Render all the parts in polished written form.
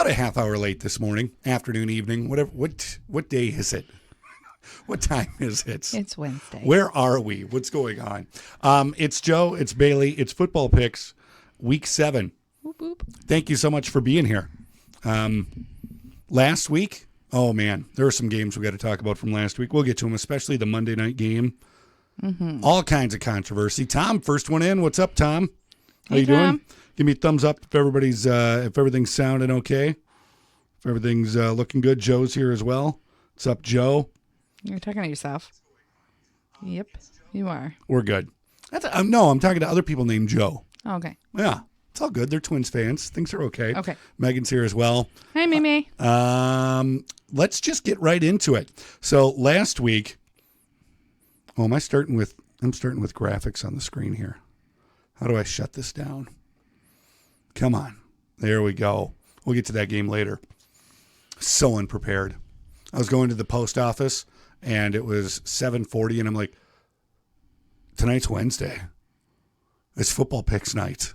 a half hour late this morning, afternoon, evening, whatever. What day is it? What time is it? It's Wednesday. Where are we? What's going on? It's Joe. It's Bailey. It's Football Picks, Week 7. Whoop, whoop. Thank you so much for being here. Last week, oh man, there are some games we got to talk about from last week. We'll get to them, especially the Monday night game. Mm-hmm. All kinds of controversy. Tom, first one in. What's up, Tom? How you doing? Give me a thumbs up if everything's sounding okay. If everything's looking good. Joe's here as well. What's up, Joe? You're talking to yourself. Yep, you are. We're good. No, I'm talking to other people named Joe. Oh, okay. Yeah, it's all good. They're Twins fans. Things are okay. Okay. Megan's here as well. Hey, Mimi. Let's just get right into it. So last week, I'm starting with graphics on the screen here. How do I shut this down? Come on. There we go. We'll get to that game later. So unprepared. I was going to the post office, and it was 7:40, and I'm like, tonight's Wednesday. It's Football Picks night.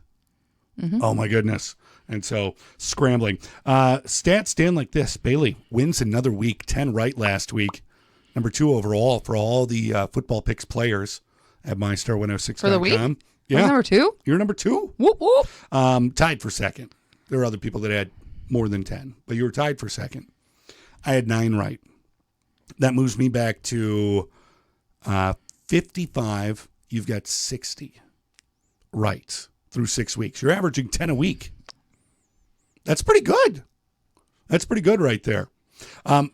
Mm-hmm. Oh, my goodness. And so, scrambling. Stats stand like this. Bailey wins another week, 10 right last week. Number 2 overall for all the Football Picks players at MyStar106.com. For the week? Yeah. Number 2? You're number 2. Whoop, whoop. Tied for second. There are other people that had more than 10, but you were tied for second. I had 9 right. That moves me back to 55. You've got 60 right through 6 weeks. You're averaging 10 a week. That's pretty good. That's pretty good right there.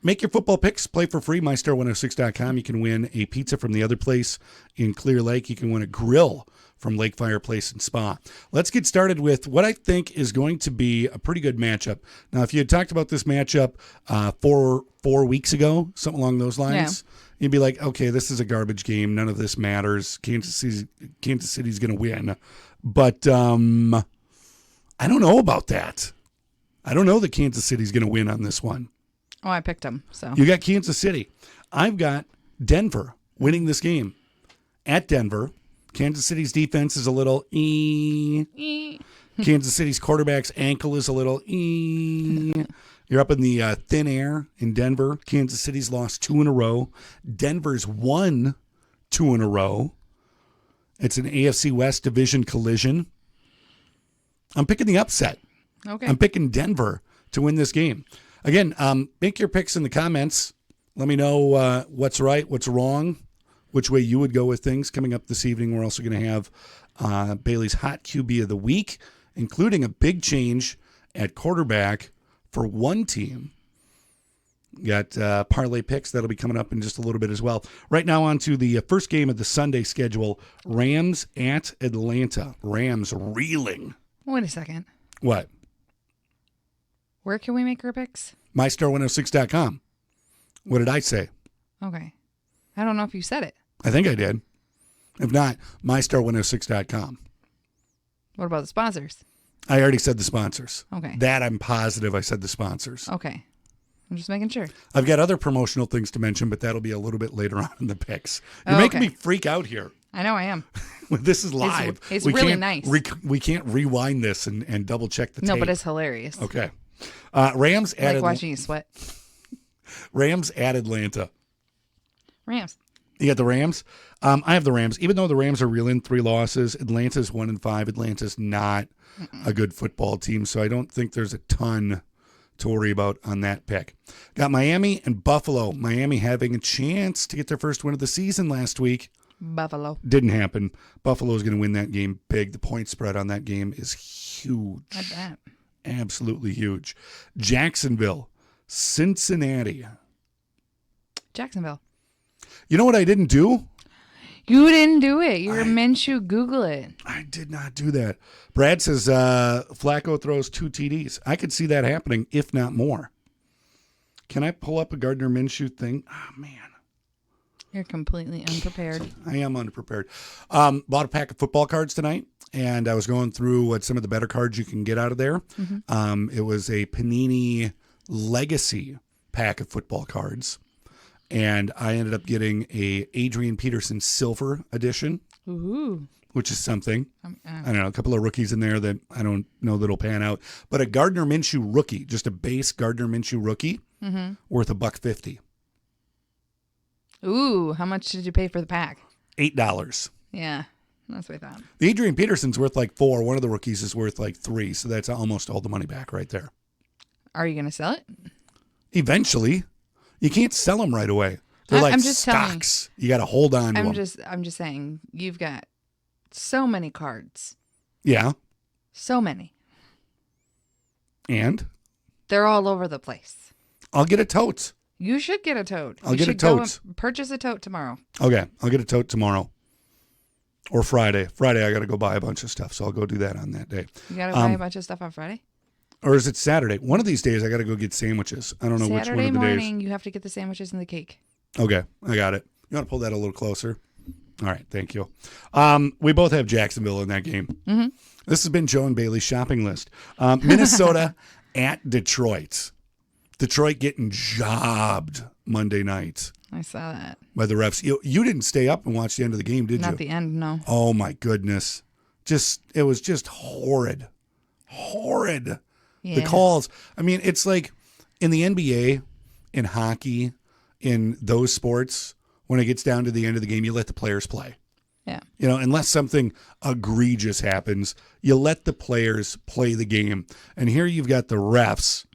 Make your football picks. Play for free. MyStar106.com. You can win a pizza from the other place in Clear Lake. You can win a grill from Lake Fireplace and Spa. Let's get started with what I think is going to be a pretty good matchup. Now, if you had talked about this matchup 4 weeks ago, something along those lines, you'd be like, okay, this is a garbage game. None of this matters. Kansas City's going to win. But I don't know about that. I don't know that Kansas City's going to win on this one. Oh, I picked them. So you got Kansas City. I've got Denver winning this game at Denver. Kansas City's defense is a little Kansas City's quarterback's ankle is a little You're up in the thin air in Denver. Kansas City's lost 2 in a row. Denver's won 2 in a row. It's an AFC West division collision. I'm picking the upset. Okay. I'm picking Denver to win this game. Again, make your picks in the comments. Let me know what's right, what's wrong, which way you would go with things. Coming up this evening, we're also going to have Bailey's Hot QB of the Week, including a big change at quarterback for one team. Got parlay picks. That'll be coming up in just a little bit as well. Right now on to the first game of the Sunday schedule, Rams at Atlanta. Rams reeling. Wait a second. What? Where can we make our picks? MyStar106.com. What did I say? Okay. I don't know if you said it. I think I did. If not, MyStar106.com. What about the sponsors? I already said the sponsors. Okay. That I'm positive I said the sponsors. Okay. I'm just making sure. I've got other promotional things to mention, but that'll be a little bit later on in the picks. You're making me freak out here. I know I am. This is live. It's really nice. We can't rewind this and double check the tape. No, but it's hilarious. Okay. Rams at like watching you sweat. Rams at Atlanta. Rams. You got the Rams? I have the Rams. Even though the Rams are reeling 3 losses, Atlanta's 1-5. Atlanta's not a good football team, so I don't think there's a ton to worry about on that pick. Got Miami and Buffalo. Miami having a chance to get their first win of the season last week. Buffalo. Didn't happen. Buffalo's going to win that game big. The point spread on that game is huge. I bet. Absolutely huge. Jacksonville, Cincinnati. Jacksonville. You know what I didn't do? You didn't do it. You're Minshew. Google it. I did not do that. Brad says Flacco throws 2 TDs. I could see that happening, if not more. Can I pull up a Gardner Minshew thing? Oh, man. You're completely unprepared. I am unprepared. Bought a pack of football cards tonight, and I was going through what some of the better cards you can get out of there. Mm-hmm. It was a Panini Legacy pack of football cards, and I ended up getting a Adrian Peterson Silver edition. Ooh. which is something. I I don't know, a couple of rookies in there that I don't know that'll pan out. But a Gardner Minshew rookie, just a base Gardner Minshew rookie, worth $1.50. Ooh, how much did you pay for the pack? $8. Yeah, that's what I thought. The Adrian Peterson's worth like $4. One of the rookies is worth like $3. So that's almost all the money back right there. Are you going to sell it? Eventually. You can't sell them right away. They're like I'm just stocks. You got to hold on to them. I'm just saying, you've got so many cards. Yeah. So many. And? They're all over the place. I'll get a tote. You should get a tote. I'll get a tote. Purchase a tote tomorrow. Okay. I'll get a tote tomorrow. Or Friday. Friday, I got to go buy a bunch of stuff. So I'll go do that on that day. You got to buy a bunch of stuff on Friday? Or is it Saturday? One of these days, I got to go get sandwiches. I don't know which one of the days. Saturday morning, you have to get the sandwiches and the cake. Okay, I got it. You want to pull that a little closer? All right, thank you. We both have Jacksonville in that game. Mm-hmm. This has been Joe and Bailey's shopping list. Minnesota at Detroit. Detroit getting jobbed Monday night I saw that. by the refs. You didn't stay up and watch the end of the game, did you? Not the end, no. Oh, my goodness. It was just horrid. Horrid. Yeah. The calls. I mean, it's like in the NBA, in hockey, in those sports, when it gets down to the end of the game, you let the players play. Yeah. You know, unless something egregious happens, you let the players play the game. And here you've got the refs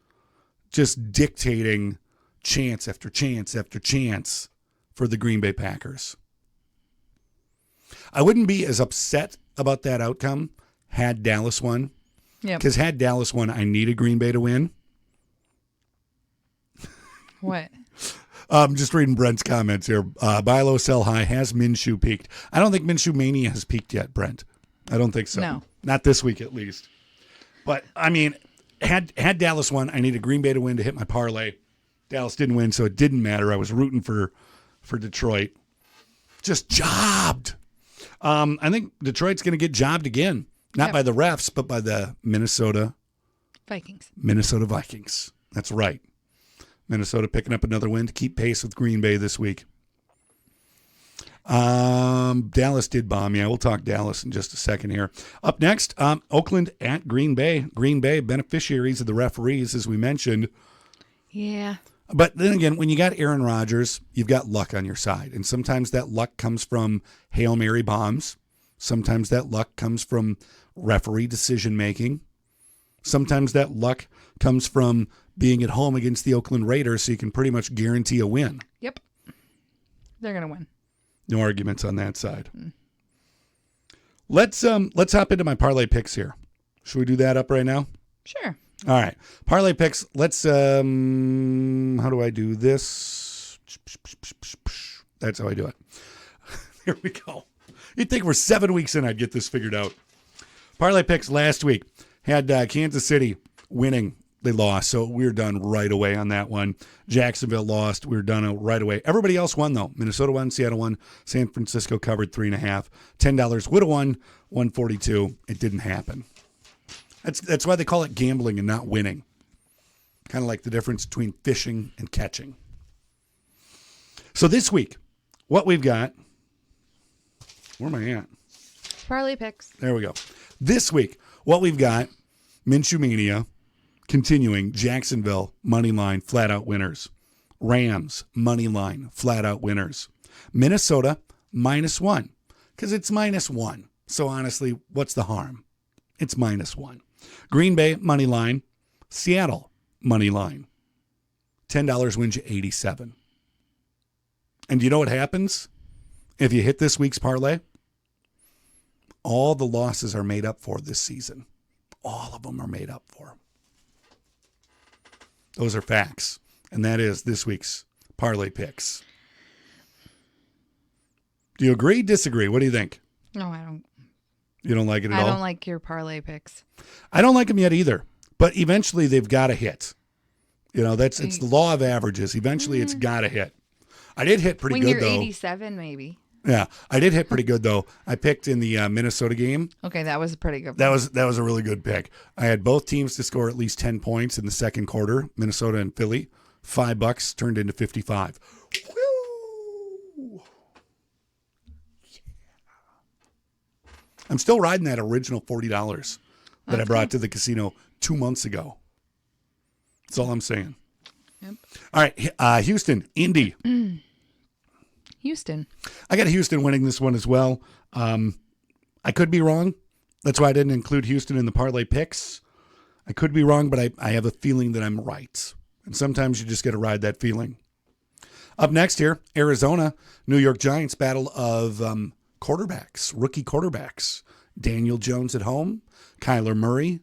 just dictating chance after chance after chance for the Green Bay Packers. I wouldn't be as upset about that outcome had Dallas won. Yep. Because had Dallas won, I needed Green Bay to win. What? Just reading Brent's comments here. Buy low, sell high. Has Minshew peaked? I don't think Minshew mania has peaked yet, Brent. I don't think so. No. Not this week, at least. But, I mean, had Dallas won, I needed Green Bay to win to hit my parlay. Dallas didn't win, so it didn't matter. I was rooting for Detroit. Just jobbed. I think Detroit's going to get jobbed again. Not by the refs, but by the Minnesota Vikings. That's right. Minnesota picking up another win to keep pace with Green Bay this week. Dallas did bomb. Yeah, we'll talk Dallas in just a second here. Up next, Oakland at Green Bay. Green Bay, beneficiaries of the referees, as we mentioned. Yeah. But then again, when you got Aaron Rodgers, you've got luck on your side. And sometimes that luck comes from Hail Mary bombs. Sometimes that luck comes from referee decision-making. Sometimes that luck comes from being at home against the Oakland Raiders, so you can pretty much guarantee a win. Yep. They're going to win. No arguments on that side. Let's hop into my parlay picks here. Should we do that up right now? Sure. All right. Parlay picks. Let's, how do I do this? That's how I do it. Here we go. You'd think we're 7 weeks in, I'd get this figured out. Parlay picks last week had Kansas City winning. They lost, so we were done right away on that one. Jacksonville lost. We were done right away. Everybody else won, though. Minnesota won. Seattle won. San Francisco covered 3.5. $10 would have won. $142. It didn't happen. That's why they call it gambling and not winning. Kind of like the difference between fishing and catching. So this week, what we've got... Where am I at? Parlay picks. There we go. This week, what we've got, Minshew Mania, continuing, Jacksonville, money line, flat out winners. Rams, money line, flat out winners. Minnesota, -1, because it's -1. So honestly, what's the harm? It's -1. Green Bay, money line. Seattle, money line. $10 wins you 87. And you know what happens? If you hit this week's parlay, all the losses are made up for this season. All of them are made up for. Those are facts. And that is this week's parlay picks. Do you agree? Disagree? What do you think? No, I don't. You don't like it at all? I don't like your parlay picks. I don't like them yet either. But eventually they've got to hit. You know, it's the law of averages. Eventually it's got to hit. I did hit pretty good, though. When you're 87, maybe. Yeah, I did hit pretty good, though. I picked in the Minnesota game. Okay, that was a pretty good. That was a really good pick. I had both teams to score at least 10 points in the second quarter, Minnesota and Philly. $5 turned into 55. Woo! I'm still riding that original $40 that I That's brought to the casino 2 months ago. That's all I'm saying. Yep. All right, Houston, Indy. Houston. I got Houston winning this one as well. I could be wrong. That's why I didn't include Houston in the parlay picks. I could be wrong, but I have a feeling that I'm right. And sometimes you just got to ride that feeling. Up next here, Arizona, New York Giants battle of quarterbacks, rookie quarterbacks. Daniel Jones at home, Kyler Murray,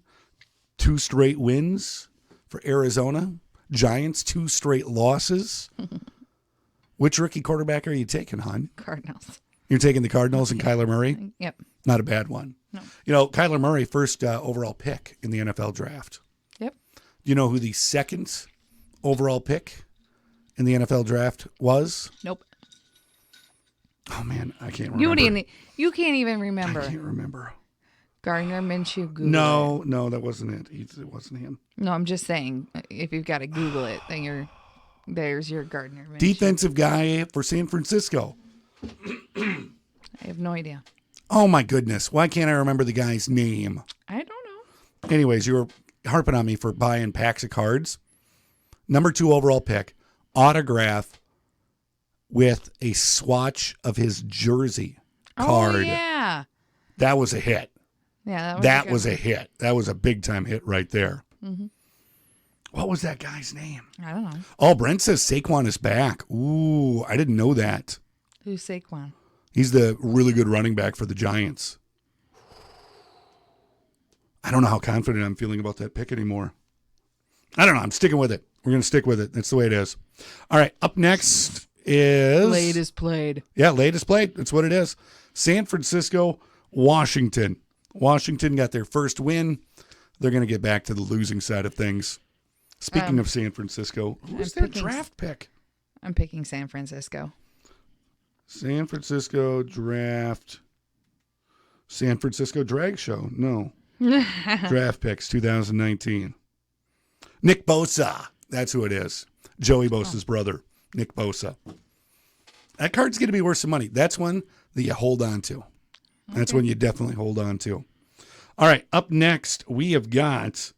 2 straight wins for Arizona. Giants, 2 straight losses. Which rookie quarterback are you taking, hon? Cardinals. You're taking the Cardinals and Kyler Murray? Yep. Not a bad one. No. You know, Kyler Murray, first overall pick in the NFL draft. Yep. Do you know who the second overall pick in the NFL draft was? Nope. Oh, man, I can't remember. You can't even remember. I can't remember. Gardner Minshew. Google it. No, that wasn't it. It wasn't him. No, I'm just saying, if you've got to Google it, then there's your Gardner Minshew. Defensive guy for San Francisco. I have no idea. Oh, my goodness. Why can't I remember the guy's name? I don't know. Anyways, you were harping on me for buying packs of cards. Number 2 overall pick, autograph with a swatch of his jersey card. Oh, yeah. That was a hit. Yeah, That was a hit. That was a big-time hit right there. Mm-hmm. What was that guy's name? I don't know. Oh, Brent says Saquon is back. Ooh, I didn't know that. Who's Saquon? He's the really good running back for the Giants. I don't know how confident I'm feeling about that pick anymore. I don't know. I'm sticking with it. We're going to stick with it. That's the way it is. All right. Up next is... Latest played. Yeah, latest played. That's what it is. San Francisco, Washington. Washington got their first win. They're going to get back to the losing side of things. Speaking of San Francisco, who's their draft pick? I'm picking San Francisco. San Francisco draft. San Francisco drag show. No. Draft picks 2019. Nick Bosa. That's who it is. Joey Bosa's brother, Nick Bosa. That card's going to be worth some money. That's one that you hold on to. That's one you definitely hold on to. All right. Up next, we have got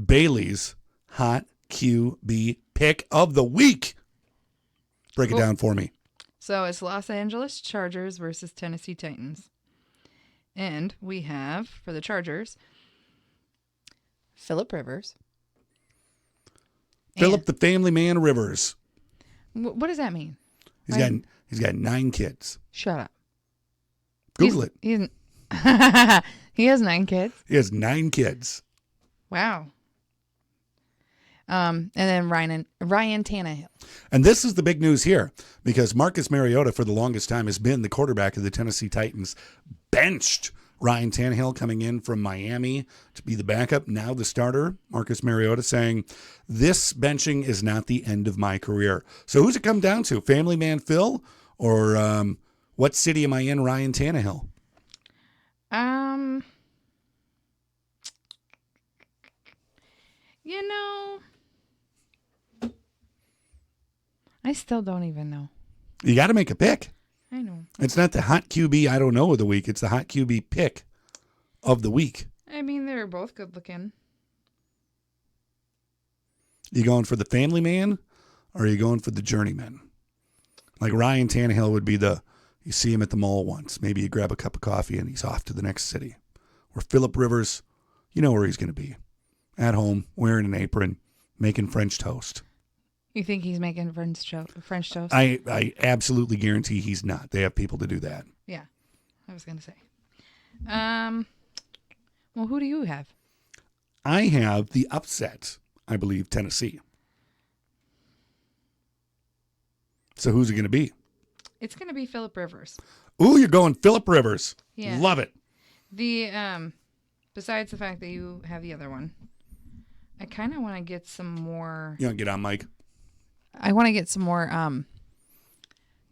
Bailey's Hot QB pick of the week. Break it down for me. So it's Los Angeles Chargers versus Tennessee Titans. And we have, for the Chargers, Phillip Rivers. Phillip the Family Man Rivers. What does that mean? He's got 9 kids. Shut up. Google it. He has 9 kids. He has 9 kids. Wow. And then Ryan Tannehill. And this is the big news here because Marcus Mariota for the longest time has been the quarterback of the Tennessee Titans. Benched Ryan Tannehill coming in from Miami to be the backup. Now the starter, Marcus Mariota, saying this benching is not the end of my career. So who's it come down to? Family Man Phil or what city am I in, Ryan Tannehill? You know, I still don't even know. You got to make a pick. I know. It's not the hot QB I don't know of the week. It's the hot QB pick of the week. I mean, they're both good looking. You going for the family man or are you going for the journeyman? Like Ryan Tannehill would be you see him at the mall once. Maybe you grab a cup of coffee and he's off to the next city. Or Phillip Rivers, you know where he's going to be. At home, wearing an apron, making French toast. You think he's making French toast? I absolutely guarantee he's not. They have people to do that. Yeah, I was going to say. Well, who do you have? I have the upset, I believe, Tennessee. So who's it going to be? It's going to be Phillip Rivers. Ooh, you're going Phillip Rivers. Yeah. Love it. The besides the fact that you have the other one, I kind of want to get some more. You want to get on, Mike? I want to get some more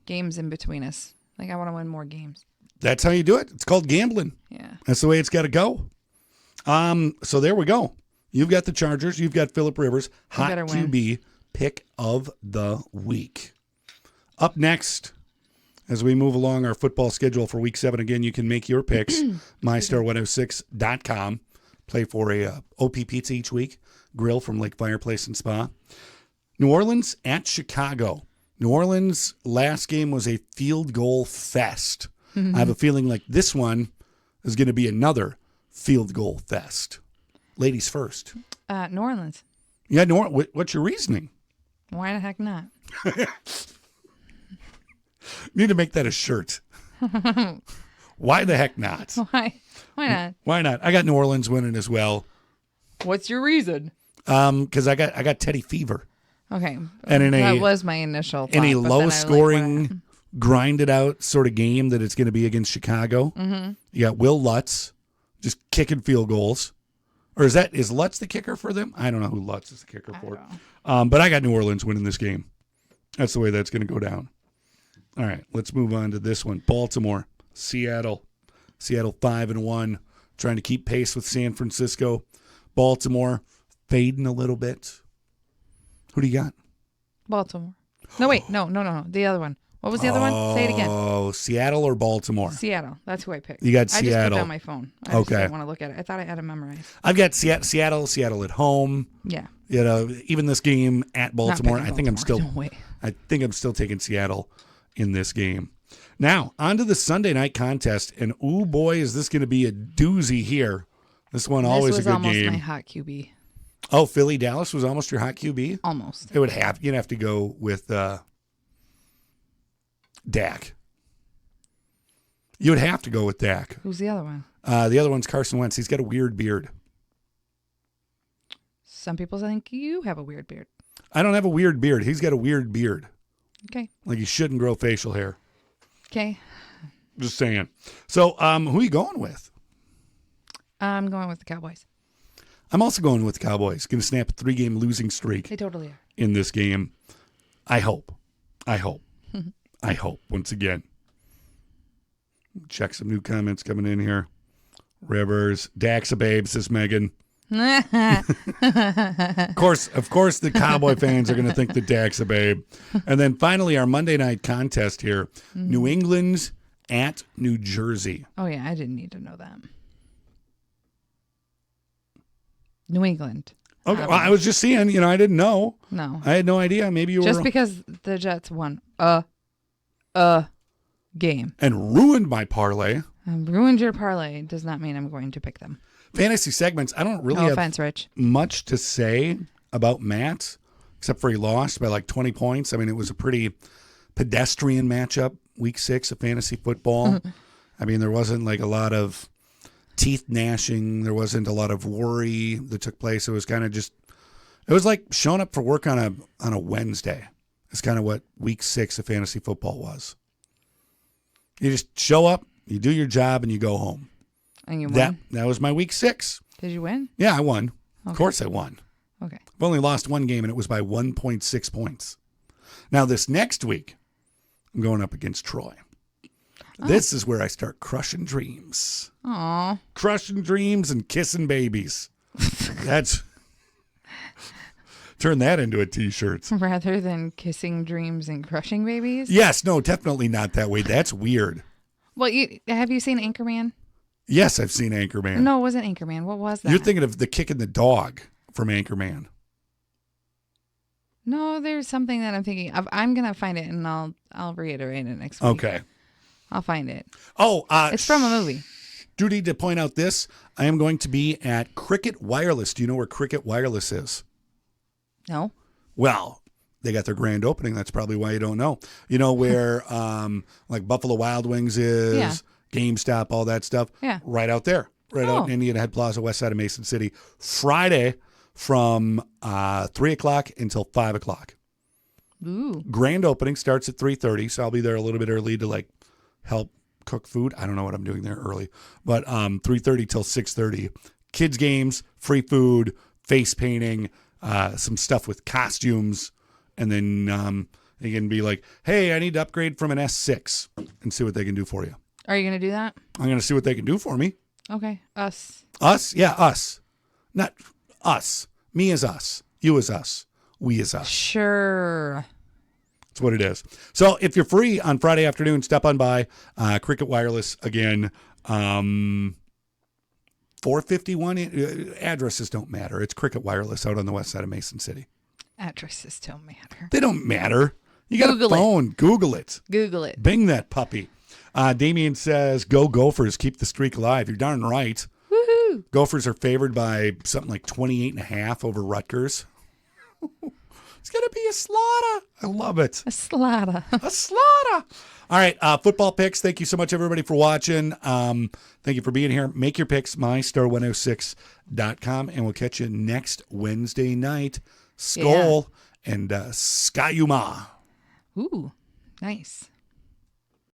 games in between us. Like I want to win more games. That's how you do it. It's called gambling. Yeah. That's the way it's got to go. So there we go. You've got the Chargers. You've got Phillip Rivers. Hot QB pick of the week. Up next, as we move along our football schedule for Week 7. Again, you can make your picks, mystar106.com. Play for a OP Pizza each week, grill from Lake Fireplace and Spa. New Orleans at Chicago. New Orleans' last game was a field goal fest. I have a feeling like this one is going to be another field goal fest. Ladies first. New Orleans. Yeah, what's your reasoning? Why the heck not? Need to make that a shirt. Why the heck not? Why? Why not? Why not? I got New Orleans winning as well. What's your reason? Because I got Teddy fever. Okay, And that was my initial thought. In a but then I low like, scoring, grinded out sort of game that it's going to be against Chicago. Mm-hmm. You got Will Lutz just kicking field goals. Or is Lutz the kicker for them? I don't know who Lutz is the kicker for. But I got New Orleans winning this game. That's the way that's going to go down. All right, let's move on to this one. Baltimore, Seattle. Seattle 5-1, trying to keep pace with San Francisco. Baltimore fading a little bit. Who do you got? Baltimore. No, wait. No. The other one. What was the other one? Say it again. Oh, Seattle or Baltimore? Seattle. That's who I picked. You got I just put Seattle. it on my phone. I just didn't want to look at it. I thought I had it memorized. I've got Seattle at home. Yeah. You know, even this game at Baltimore, I think I'm still No way. I think I'm still taking Seattle in this game. Now, on to the Sunday night contest, and oh boy, is this going to be a doozy here. This one always a good game. This was almost my hot QB. Oh, Philly Dallas was almost your hot QB? Almost. You'd have to go with Dak. You would have to go with Dak. Who's the other one? The other one's Carson Wentz. He's got a weird beard. Some people think you have a weird beard. I don't have a weird beard. He's got a weird beard. Okay. Like he shouldn't grow facial hair. Okay. Just saying. So, who are you going with? I'm going with the Cowboys. I'm also going with the Cowboys. Going to snap a 3-game losing streak. They totally are. In this game. I hope. I hope once again. Check some new comments coming in here. Rivers. Dak's a babe, says Megan. Of course, the Cowboy fans are going to think that Dak's a babe. And then finally, our Monday night contest here. New England at New Jersey. Oh, yeah. I didn't need to know that. New England. Okay, well, I was just seeing, I didn't know. No. I had no idea. Maybe you were. Just because the Jets won a game. And ruined my parlay. Ruined your parlay does not mean I'm going to pick them. Fantasy segments, I don't really No have offense, Rich. much to say about Matt, except for he lost by like 20 points. I mean, it was a pretty pedestrian matchup, week 6 of fantasy football. I mean, there wasn't like a lot of teeth gnashing. There wasn't a lot of worry that took place. It was kind of just, it was like showing up for work on a Wednesday. It's kind of what week 6 of fantasy football was. You just show up, you do your job, and you go home. And you won? That was my week 6. Did you win? Yeah, I won. Okay. Of course I won. Okay. I've only lost one game, and it was by 1.6 points. Now, this next week, I'm going up against Troy. This is where I start crushing dreams. Aw. Crushing dreams and kissing babies. That's... Turn that into a T-shirt. Rather than kissing dreams and crushing babies? Yes, no, definitely not that way. That's weird. Well, have you seen Anchorman? Yes, I've seen Anchorman. No, it wasn't Anchorman. What was that? You're thinking of the kicking the dog from Anchorman. No, there's something that I'm thinking of. I'm gonna find it and I'll reiterate it next week. Okay. I'll find it. Oh, it's from a movie. Duty to point out this: I am going to be at Cricket Wireless. Do you know where Cricket Wireless is? No. Well, they got their grand opening. That's probably why you don't know. You know where like Buffalo Wild Wings is, Yeah. GameStop, all that stuff. Yeah. Right out there. Right out in Indian Head Plaza, west side of Mason City. Friday from 3 o'clock until 5 o'clock. Ooh. Grand opening starts at 3:30, so I'll be there a little bit early to like help cook food. I don't know what I'm doing there early, but 3:30 till 6:30. Kids games, free food, face painting, some stuff with costumes, and then they can be like, "Hey, I need to upgrade from an S6," and see what they can do for you. Are you gonna do that? I'm gonna see what they can do for me. Okay. Us. Us, yeah, us, not us. Me is us. You is us. We is us. Sure. That's what it is. So if you're free on Friday afternoon, step on by Cricket Wireless again. 451 addresses don't matter. It's Cricket Wireless out on the west side of Mason City. Addresses don't matter. They don't matter. You got Google a phone. Google it. Google it. Bing that puppy. Damien says, go Gophers. Keep the streak alive. You're darn right. Woohoo! Gophers are favored by something like 28.5 over Rutgers. It's going to be a slaughter. I love it. A slaughter. A slaughter. All right, football picks. Thank you so much, everybody, for watching. Thank you for being here. Make your picks, mystar106.com, and we'll catch you next Wednesday night. Skol and Skayuma. Ooh, nice.